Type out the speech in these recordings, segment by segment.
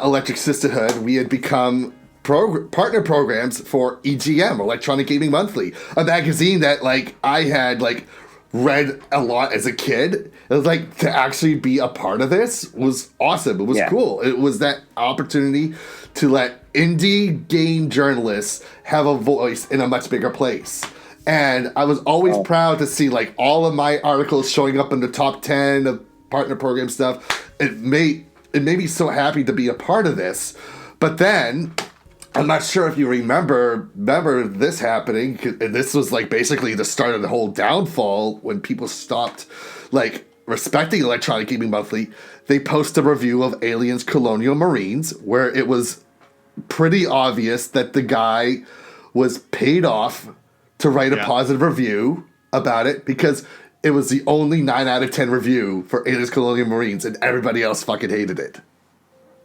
Electric Sisterhood, we had become partner programs for EGM, Electronic Gaming Monthly, a magazine that I had read a lot as a kid. It was to actually be a part of this was awesome. It was cool. It was that opportunity to let indie game journalists have a voice in a much bigger place. And I was always proud to see all of my articles showing up in the top 10 of partner program stuff. It made me so happy to be a part of this. But then I'm not sure if you remember this happening. This was basically the start of the whole downfall when people stopped respecting Electronic Gaming Monthly. They posted a review of Aliens Colonial Marines where it was pretty obvious that the guy was paid off to write a positive review about it because it was the only 9 out of 10 review for Aliens Colonial Marines and everybody else fucking hated it.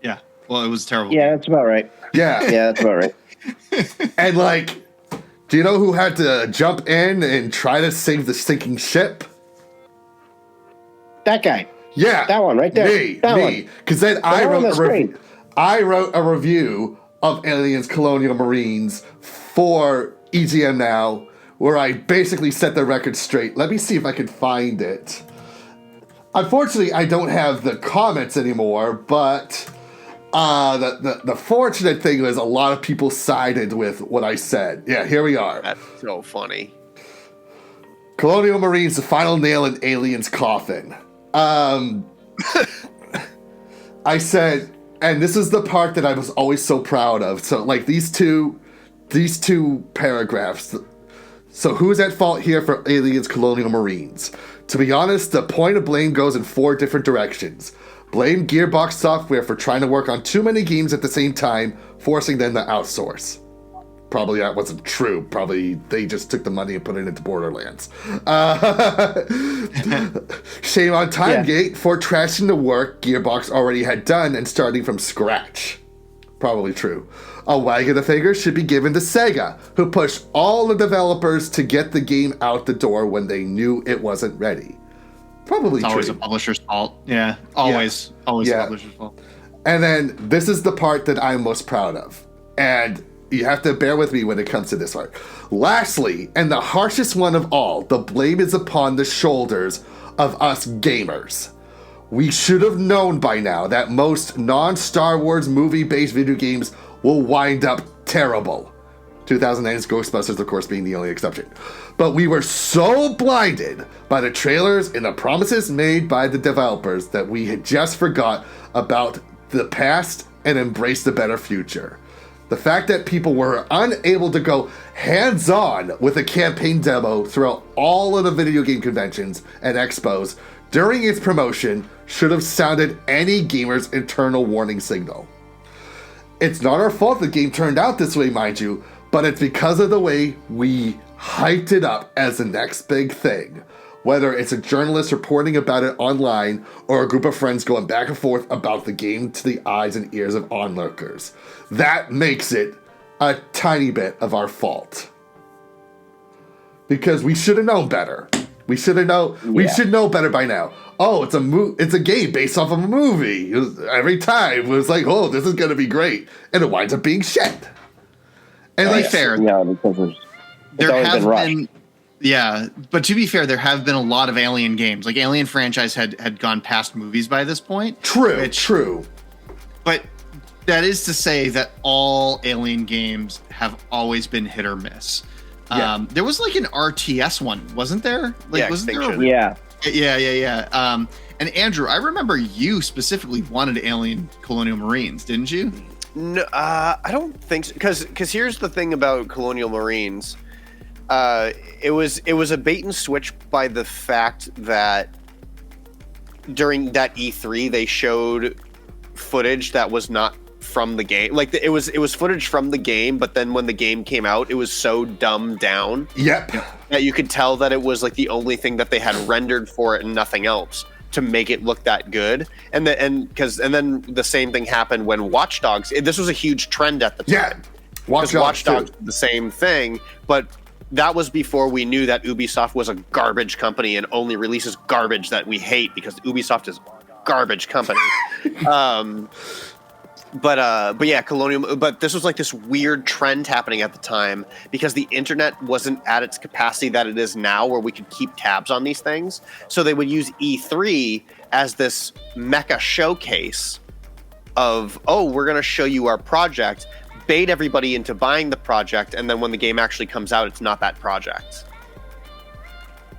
Yeah. Well, it was terrible. Yeah, that's about right. Yeah. Yeah, that's about right. And do you know who had to jump in and try to save the sinking ship? That guy. Yeah. That one right there. Me. Because then I wrote a review of Aliens Colonial Marines for EGMNOW where I basically set the record straight. Let me see if I can find it. Unfortunately, I don't have the comments anymore, but the fortunate thing was a lot of people sided with what I said. Yeah, here we are. That's so funny. Colonial Marines, the final nail in Aliens' coffin. I said, and this is the part that I was always so proud of. So these two paragraphs. So who's at fault here for Aliens Colonial Marines? To be honest, the point of blame goes in 4 different directions. Blame Gearbox Software for trying to work on too many games at the same time, forcing them to outsource. Probably that wasn't true. Probably they just took the money and put it into Borderlands. Shame on Timegate for trashing the work Gearbox already had done and starting from scratch. Probably true. A wag of the finger should be given to Sega, who pushed all the developers to get the game out the door when they knew it wasn't ready. Probably it's always a publisher's fault. Yeah, always a publisher's fault. And then this is the part that I'm most proud of. And you have to bear with me when it comes to this part. Lastly, and the harshest one of all, the blame is upon the shoulders of us gamers. We should have known by now that most non-Star Wars movie-based video games will wind up terrible. 2009's Ghostbusters, of course, being the only exception. But we were so blinded by the trailers and the promises made by the developers that we had just forgot about the past and embraced a better future. The fact that people were unable to go hands-on with a campaign demo throughout all of the video game conventions and expos during its promotion should have sounded any gamer's internal warning signal. It's not our fault the game turned out this way, mind you, but it's because of the way we hyped it up as the next big thing. Whether it's a journalist reporting about it online or a group of friends going back and forth about the game to the eyes and ears of onlookers. That makes it a tiny bit of our fault. Because we should have known better. We should know better by now. Oh, it's a game based off of a movie. Every time it was oh, this is going to be great. And it winds up being shit. And fair. Yeah, because there have been, but to be fair, there have been a lot of Alien games. Alien franchise had gone past movies by this point. True. But that is to say that all Alien games have always been hit or miss. Yeah. There was an RTS one, wasn't there? Wasn't there? Yeah. And Andrew, I remember you specifically wanted Alien Colonial Marines, didn't you? No, I don't think so. Because here's the thing about Colonial Marines. It was a bait and switch by the fact that during that E3 they showed footage that was not from the game. It was footage from the game, but then when the game came out, it was so dumbed down. Yep. That you could tell that it was the only thing that they had rendered for it and nothing else to make it look that good. And then the same thing happened when Watch Dogs. This was a huge trend at the time. Yeah. Watch Dogs did the same thing, but that was before we knew that Ubisoft was a garbage company and only releases garbage that we hate because Ubisoft is a garbage company. But yeah, Colonial. But this was like this weird trend happening at the time because the internet wasn't at its capacity that it is now, where we could keep tabs on these things. So they would use E3 as this mecha showcase of, oh, we're going to show you our project, bait everybody into buying the project, and then when the game actually comes out, it's not that project.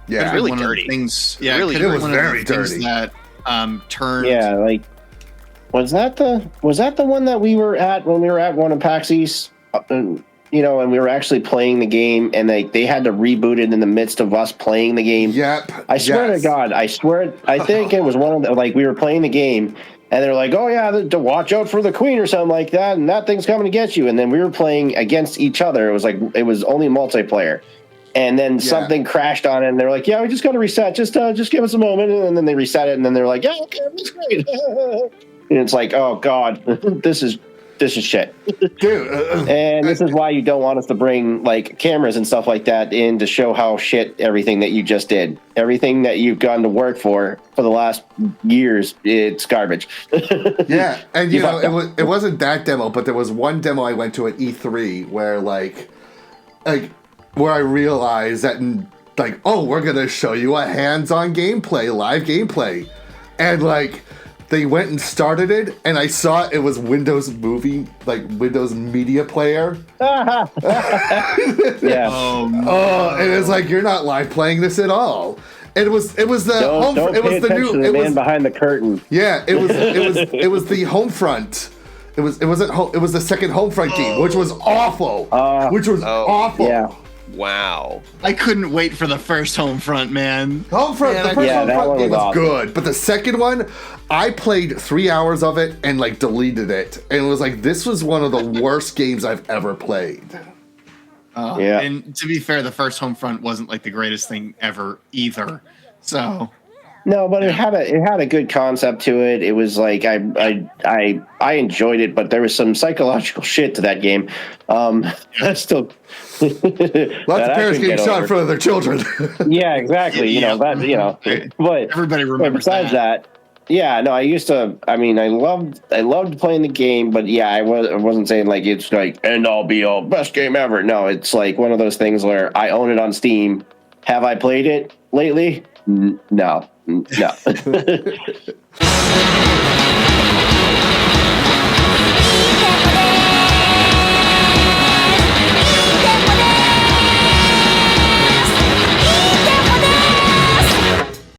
Yeah, it's really one dirty. Of the things, yeah, really, it was very dirty. That turned. Yeah, like was that the one that we were at when we were at one of PAX East? And we were actually playing the game, and they had to reboot it in the midst of us playing the game. Yep. I swear to God, I think it was one of the, like, we were playing the game, and they're like, oh yeah, to watch out for the queen or something like that, and that thing's coming to get you. And then we were playing against each other. It was only multiplayer. And then something crashed on it, and they're like, yeah, we just got to reset. Just give us a moment. And then they reset it, and then they're like, yeah, okay, that's great. And it's like, oh God, this is shit. Dude, and this is why you don't want us to bring like cameras and stuff like that in to show how shit everything that you just did, everything that you've gone to work for the last years, it's garbage. Yeah, and it wasn't that demo, but there was one demo I went to at E3 where where I realized that we're gonna show you a hands-on gameplay, live gameplay, and they went and started it, and I saw it was Windows Windows Media Player. Yeah. And it's like, you're not live playing this at all. And it was the man behind the curtain. Yeah, it was the Homefront. It was the second Homefront game, which was awful. Awful. Yeah. Wow. I couldn't wait for the first Homefront, man. The first Homefront game was good, but the second one, I played 3 hours of it and deleted it, and it was like, this was one of the worst games I've ever played. Yeah. And to be fair, the first Homefront wasn't the greatest thing ever either. So no, but it had a good concept to it. It was like I enjoyed it, but there was some psychological shit to that game. That's still lots of parents getting shot in front of their children. Yeah, exactly. But everybody remembers. Besides that, yeah, no, I loved playing the game, but yeah, I wasn't saying it's end all be all best game ever. No, it's one of those things where I own it on Steam. Have I played it lately? No.